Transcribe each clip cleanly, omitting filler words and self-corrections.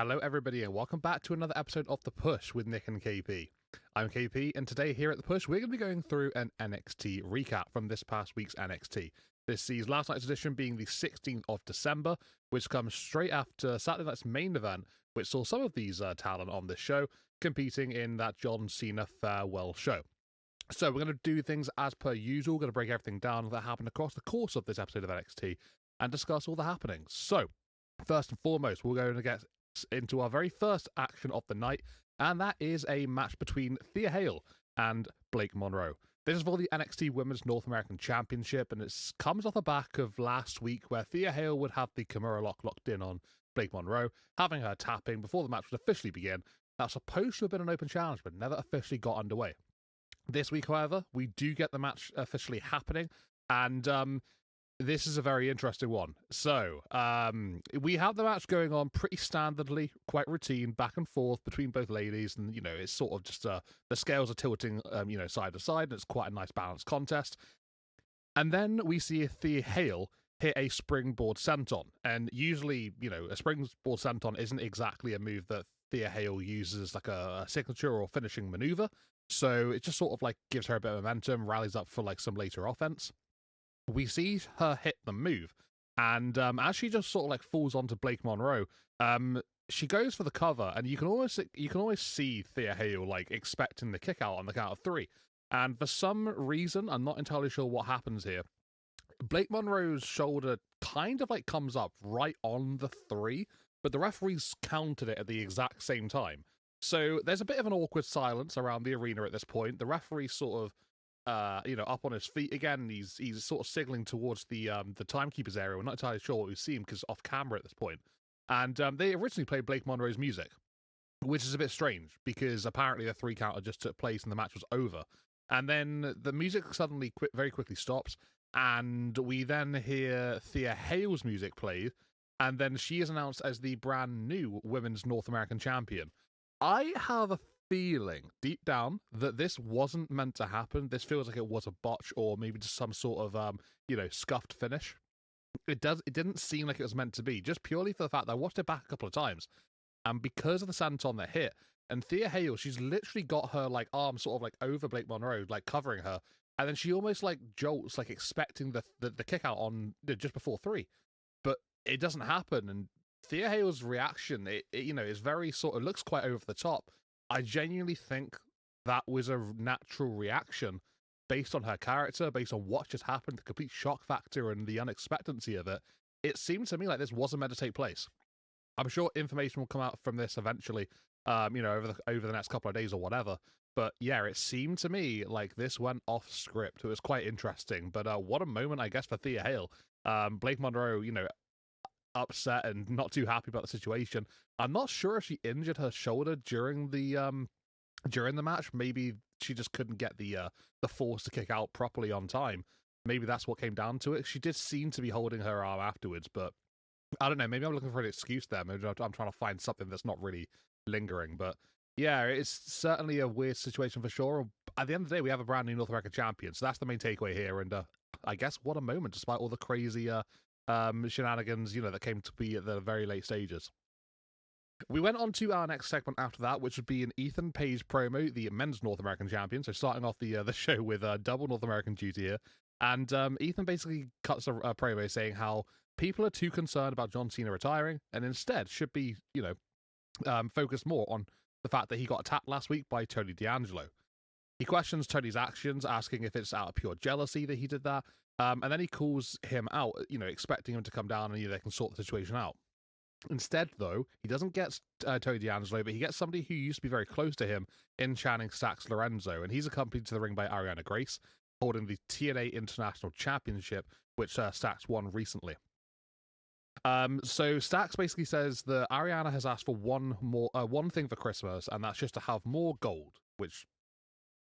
Hello everybody and welcome back to another episode of The Push with Nick and KP. I'm KP and today here at The Push we're going to be going through an NXT recap from this past week's NXT. This sees last night's edition being the 16th of December, which comes straight after Saturday night's main event, which saw some of these talent on this show competing in that John Cena farewell show. So we're going to do things as per usual, we're going to break everything down that happened across the course of this episode of NXT and discuss all the happenings. So, first and foremost, we're going to get into our very first action of the night, and that is a match between Thea Hail and Blake Monroe. This is for the NXT Women's North American Championship, and it comes off the back of last week where Thea Hail would have the Kimura lock locked in on Blake Monroe, having her tapping before the match would officially begin. That's supposed to have been an open challenge, but never officially got underway. This week, however, we do get the match officially happening, and this is a very interesting one. So, we have the match going on pretty standardly, quite routine, back and forth between both ladies, and, you know, it's sort of just, the scales are tilting, side to side, and it's quite a nice balanced contest. And then we see Thea Hail hit a springboard senton, and usually, a springboard senton isn't exactly a move that Thea Hail uses like a signature or finishing maneuver, so it just sort of, gives her a bit of momentum, rallies up for, some later offense. We see her hit the move, and as she just sort of falls onto Blake Monroe, she goes for the cover, and you can always see Thea Hail expecting the kick out on the count of three. And for some reason, I'm not entirely sure what happens here, Blake Monroe's shoulder kind of comes up right on the three, but the referees counted it at the exact same time. So there's a bit of an awkward silence around the arena at this point. The referee sort of up on his feet again. He's sort of signaling towards the timekeeper's area. We're not entirely sure what we've seen because off camera at this point. And they originally played Blake Monroe's music, which is a bit strange because apparently the three counter just took place and the match was over. And then the music suddenly very quickly stops, and we then hear Thea Hail's music played, and then she is announced as the brand new Women's North American Champion. I have a feeling deep down that this wasn't meant to happen. This feels like it was a botch or maybe just some sort of scuffed finish. It didn't seem like it was meant to be, just purely for the fact that I watched it back a couple of times, and because of the senton that hit, and Thea Hail, she's literally got her arm sort of over Blake Monroe, covering her, and then she almost jolts, expecting the kick out on just before three, but it doesn't happen. And Thea Hail's reaction, it is very sort of looks quite over the top. I genuinely think that was a natural reaction based on her character, based on what just happened, the complete shock factor and the unexpectancy of it. It seemed to me like this wasn't meant to take place. I'm sure information will come out from this eventually, over the next couple of days or whatever. But yeah, it seemed to me like this went off script. It was quite interesting. But what a moment, I guess, for Thea Hail. Blake Monroe, upset and not too happy about the situation. I'm not sure if she injured her shoulder during the match. Maybe she just couldn't get the force to kick out properly on time. Maybe that's what came down to it. She did seem to be holding her arm afterwards, but I don't know. Maybe I'm looking for an excuse there. Maybe I'm trying to find something that's not really lingering. But yeah, it's certainly a weird situation for sure. At the end of the day, we have a brand new North American champion, so that's the main takeaway here. And I guess what a moment, despite all the crazy shenanigans, that came to be at the very late stages. We went on to our next segment after that, which would be an Ethan Paige promo, the men's North American champion. So starting off the show with double North American duty here. And Ethan basically cuts a promo saying how people are too concerned about John Cena retiring and instead should be, focused more on the fact that he got attacked last week by Tony D'Angelo. He questions Tony's actions, asking if it's out of pure jealousy that he did that. And then he calls him out, expecting him to come down and they can sort the situation out. Instead, though, he doesn't get Tony D'Angelo, but he gets somebody who used to be very close to him in Channing Stacks Lorenzo, and he's accompanied to the ring by Ariana Grace, holding the TNA International Championship, which Stacks won recently. So Stacks basically says that Ariana has asked for one thing for Christmas, and that's just to have more gold, which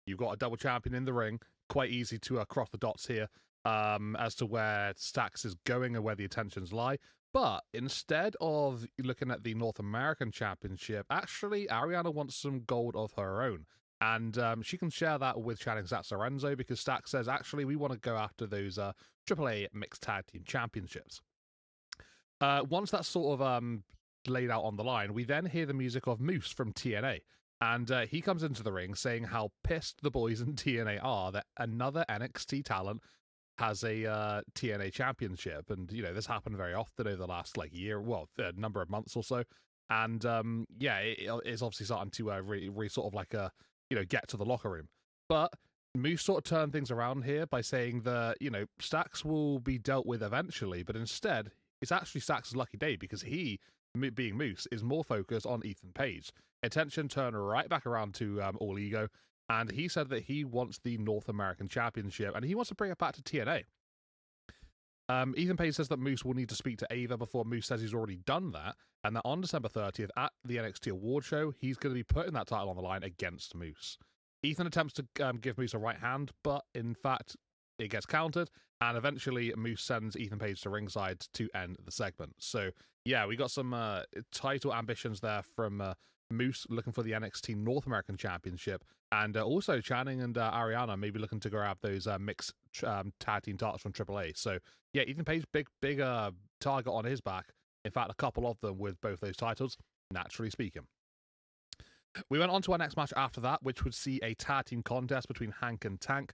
you've got a double champion in the ring. Quite easy to cross the dots here as to where Stacks is going and where the attentions lie. But instead of looking at the North American Championship, actually, Ariana wants some gold of her own. And she can share that with Channing Stacks Lorenzo because Stacks says, actually, we want to go after those AAA Mixed Tag Team Championships. Once that's sort of laid out on the line, we then hear the music of Moose from TNA. And he comes into the ring saying how pissed the boys in TNA are that another NXT talent has a TNA championship. And, this happened very often over the last, year, a number of months or so. And, it's obviously starting to really sort of get to the locker room. But Moose sort of turned things around here by saying that, Stacks will be dealt with eventually, but instead, it's actually Stacks' lucky day because he, being Moose, is more focused on Ethan Page. Attention turned right back around to All Ego, and he said that he wants the North American Championship, and he wants to bring it back to TNA. Ethan Page says that Moose will need to speak to Ava before Moose says he's already done that, and that on December 30th at the NXT Award Show, he's going to be putting that title on the line against Moose. Ethan attempts to give Moose a right hand, but in fact, it gets countered, and eventually Moose sends Ethan Page to ringside to end the segment. So, yeah, we got some title ambitions there from Moose looking for the NXT North American Championship, and also Channing and Ariana maybe looking to grab those mixed tag team titles from AAA. So, yeah, Ethan Page, big target on his back. In fact, a couple of them with both those titles, naturally speaking. We went on to our next match after that, which would see a tag team contest between Hank and Tank,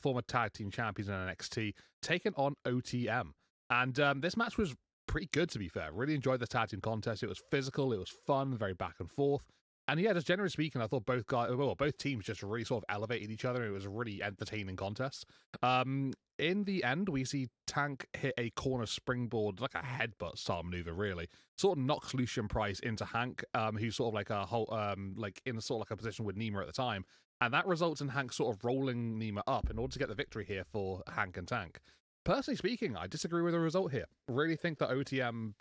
former tag team champions in NXT, taking on OTM. And this match was pretty good, to be fair. Really enjoyed the tag team contest. It was physical, it was fun, very back and forth. And yeah, just generally speaking, I thought both teams just really sort of elevated each other. It was a really entertaining contest. In the end, we see Tank hit a corner springboard, like a headbutt style maneuver, really. Sort of knocks Lucian Price into Hank, who's sort of like in sort of like a position with Nima at the time. And that results in Hank sort of rolling Nima up in order to get the victory here for Hank and Tank. Personally speaking, I disagree with the result here. Really think that OTM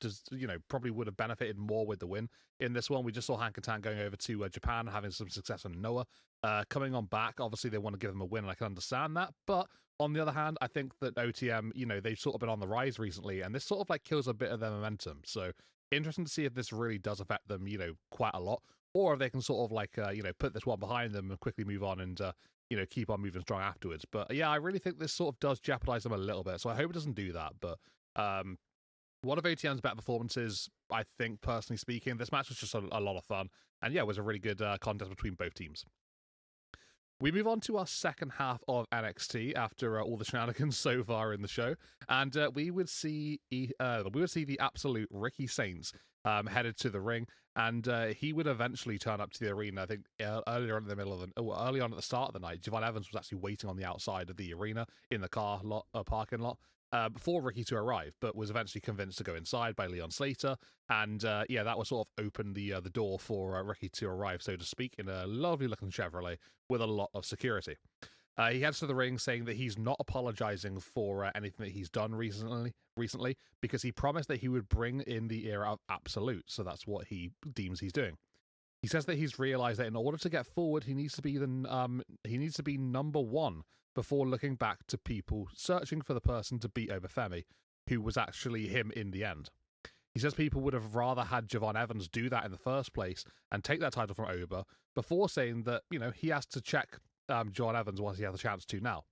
probably would have benefited more with the win in this one. We just saw Hank and Tank going over to Japan, having some success in Noah. Coming on back, obviously they want to give them a win, and I can understand that. But on the other hand, I think that OTM, they've sort of been on the rise recently, and this sort of keils a bit of their momentum. So interesting to see if this really does affect them, quite a lot, or if they can sort of put this one behind them and quickly move on and keep on moving strong afterwards. But yeah, I really think this sort of does jeopardize them a little bit. So I hope it doesn't do that. But one of OTM's better performances, I think, personally speaking. This match was just a lot of fun. And yeah, it was a really good contest between both teams. We move on to our second half of NXT after all the shenanigans so far in the show, and we would see the absolute Ricky Saints headed to the ring, and he would eventually turn up to the arena. I think early on at the start of the night, jevonevans was actually waiting on the outside of the arena in the parking lot. Before Ricky to arrive, but was eventually convinced to go inside by Leon Slater, and that was sort of opened the door for Ricky to arrive, so to speak, in a lovely looking Chevrolet with a lot of security. He heads to the ring saying that he's not apologizing for anything that he's done recently, because he promised that he would bring in the era of Absolute, so that's what he deems he's doing. He says that he's realized that in order to get forward, he needs to be number one before looking back to people searching for the person to beat over Femi, who was actually him in the end. He says people would have rather had Jevonevans do that in the first place and take that title from Oba before saying that, he has to check Jevonevans once he has a chance to now.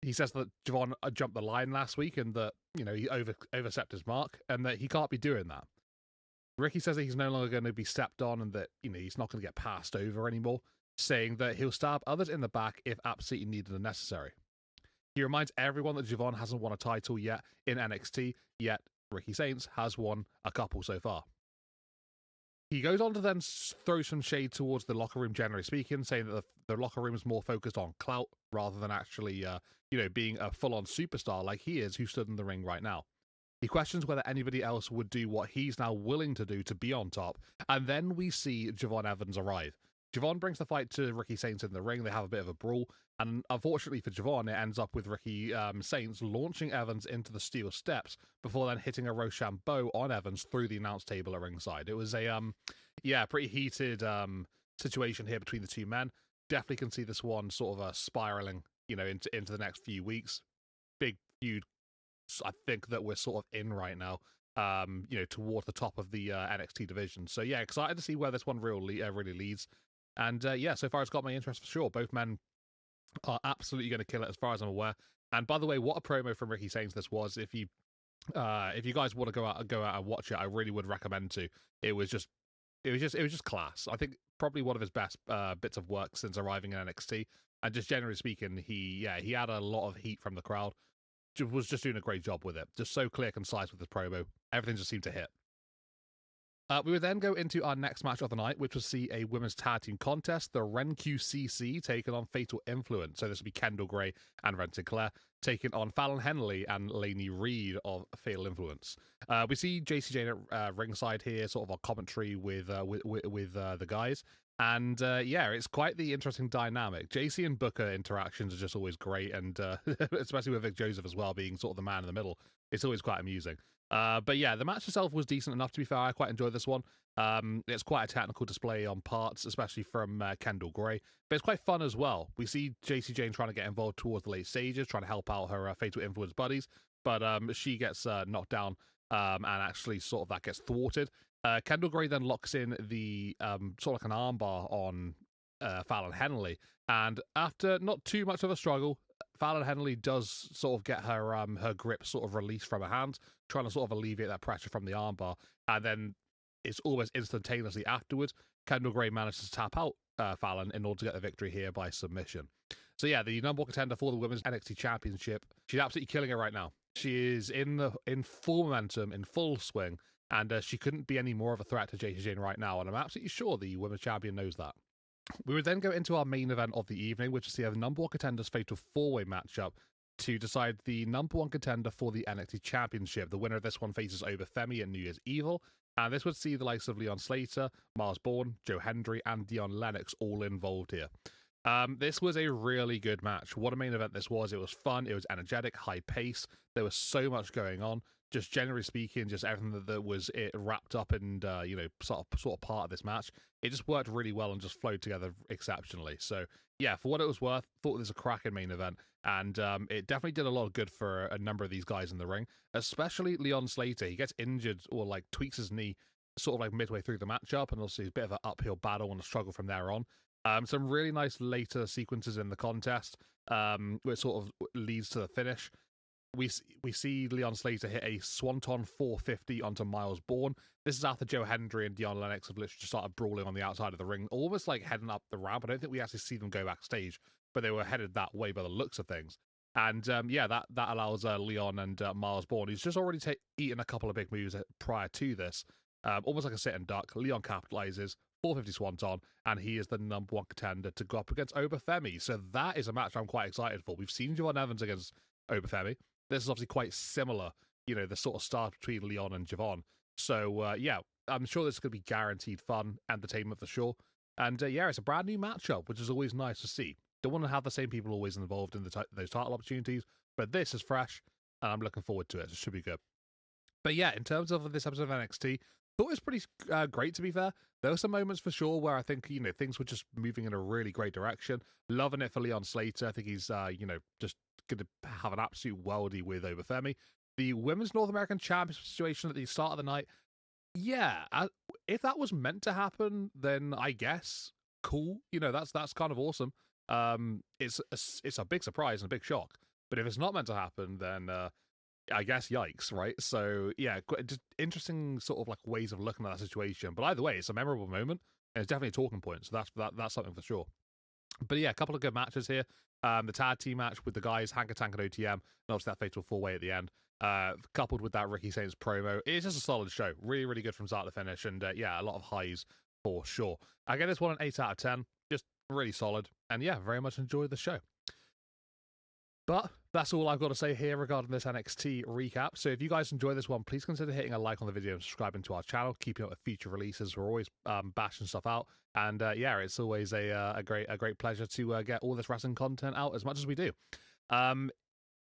He says that Jevon jumped the line last week and that, he overstepped his mark and that he can't be doing that. Ricky says that he's no longer going to be stepped on and that, he's not going to get passed over anymore, saying that he'll stab others in the back if absolutely needed and necessary. He reminds everyone that Jevon hasn't won a title yet in NXT, yet Ricky Saints has won a couple so far. He goes on to then throw some shade towards the locker room, generally speaking, saying that the locker room is more focused on clout rather than actually, being a full-on superstar like he is, who stood in the ring right now. He questions whether anybody else would do what he's now willing to do to be on top, and then we see Jevonevans arrive. Jevon brings the fight to Ricky Saints in the ring. They have a bit of a brawl, and unfortunately for Jevon, it ends up with Ricky Saints launching Evans into the steel steps before then hitting a Rochambeau on Evans through the announce table at ringside. It was a pretty heated situation here between the two men. Definitely can see this one sort of spiraling, into the next few weeks. Big feud, I think, that we're sort of in right now. Towards the top of the NXT division. So yeah, excited to see where this one really leads. And so far it's got my interest for sure. Both men are absolutely going to kill it as far as I'm aware. And by the way, what a promo from Ricky Saints this was. If you If you guys want to go out and watch it, I really would recommend to. It was just class. I think probably one of his best bits of work since arriving in NXT. And just generally speaking, he had a lot of heat from the crowd. Was just doing a great job with it. Just so clear, concise with his promo. Everything just seemed to hit. We would then go into our next match of the night, which will see a women's tag team contest. The RenQCC taking on Fatal Influence. So this will be Kendall Gray and Ren Sinclair taking on Fallon Henley and Lainey Reed of Fatal Influence. We see JC Jane at ringside here, sort of on commentary with the guys. And it's quite the interesting dynamic. JC and Booker interactions are just always great, and especially with Vic Joseph as well, being sort of the man in the middle. It's always quite amusing. But yeah, the match itself was decent enough, to be fair. I quite enjoyed this one. It's quite a technical display on parts, especially from Kendall Gray. But it's quite fun as well. We see JC Jane trying to get involved towards the late stages, trying to help out her Fatal Influence buddies. But she gets knocked down, and actually sort of that gets thwarted. Kendall Gray then locks in the sort of like an armbar on Fallon Henley. And after not too much of a struggle, Fallon Henley does sort of get her grip sort of released from her hand, trying to sort of alleviate that pressure from the armbar. And then it's almost instantaneously afterwards, Kendall Gray manages to tap out Fallon in order to get the victory here by submission. So yeah, the number one contender for the Women's NXT Championship, she's absolutely killing it right now. She is in full momentum, in full swing, and she couldn't be any more of a threat to JC Jane right now, and I'm absolutely sure the Women's Champion knows that. We would then go into our main event of the evening, which is the number one contenders fatal four-way matchup to decide the number one contender for the NXT Championship. The winner of this one faces Obafemi and New Year's Evil, and this would see the likes of Leon Slater, Mars Bourne, Joe Hendry, and Dion Lennox all involved here. This was a really good match. What a main event this was. It was fun, it was energetic, high pace, there was so much going on. Just generally speaking, just everything that was it wrapped up and sort of part of this match. It just worked really well and just flowed together exceptionally. So yeah, for what it was worth, thought it was a cracking main event, and it definitely did a lot of good for a number of these guys in the ring, especially Leon Slater. He gets injured or like tweaks his knee sort of like midway through the matchup, and also a bit of an uphill battle and a struggle from there on. Some really nice later sequences in the contest, which sort of leads to the finish. We see Leon Slater hit a Swanton 450 onto Miles Bourne. This is after Joe Hendry and Dion Lennox have literally just started brawling on the outside of the ring, almost like heading up the ramp. I don't think we actually see them go backstage, but they were headed that way by the looks of things. And that allows Leon and Miles Bourne, who's just already eaten a couple of big moves prior to this, almost like a sit and duck. Leon capitalizes, 450 Swanton, and he is the number one contender to go up against Obafemi. So that is a match I'm quite excited for. We've seen Jevonevans against Obafemi. This is obviously quite similar, the sort of start between Leon and Jevon. So, I'm sure this is going to be guaranteed fun, entertainment for sure. And, it's a brand new matchup, which is always nice to see. Don't want to have the same people always involved in those title opportunities, but this is fresh, and I'm looking forward to it. It should be good. But yeah, in terms of this episode of NXT, thought it was pretty great, to be fair. There were some moments for sure where I think, things were just moving in a really great direction. Loving it for Leon Slater. I think he's, just going to have an absolute worldie with Obafemi. The Women's North American Championship situation at the start of the night, if that was meant to happen, then I guess cool. That's kind of awesome. It's a big surprise and a big shock. But if it's not meant to happen, then I guess yikes, right? So yeah, just interesting sort of like ways of looking at that situation. But either way, it's a memorable moment, and it's definitely a talking point. So that's something for sure. But yeah, a couple of good matches here. The tag team match with the guys, Hanker Tank and OTM, and obviously that fatal four-way at the end, coupled with that Ricky Saints promo. It's just a solid show. Really, really good from start to finish. And a lot of highs for sure. I get this one an 8 out of 10. Just really solid. And yeah, very much enjoyed the show. But that's all I've got to say here regarding this NXT recap. So if you guys enjoy this one, please consider hitting a like on the video and subscribing to our channel, keeping up with future releases. We're always bashing stuff out. And it's always a great pleasure to get all this wrestling content out as much as we do.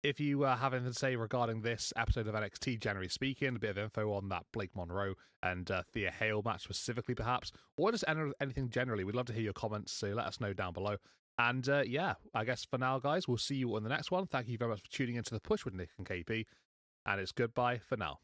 If you have anything to say regarding this episode of NXT, generally speaking, a bit of info on that Blake Monroe and Thea Hail match specifically, perhaps, or just anything generally, we'd love to hear your comments, so let us know down below. And I guess for now, guys, we'll see you on the next one. Thank you very much for tuning into The Push with Nick and KP, and it's goodbye for now.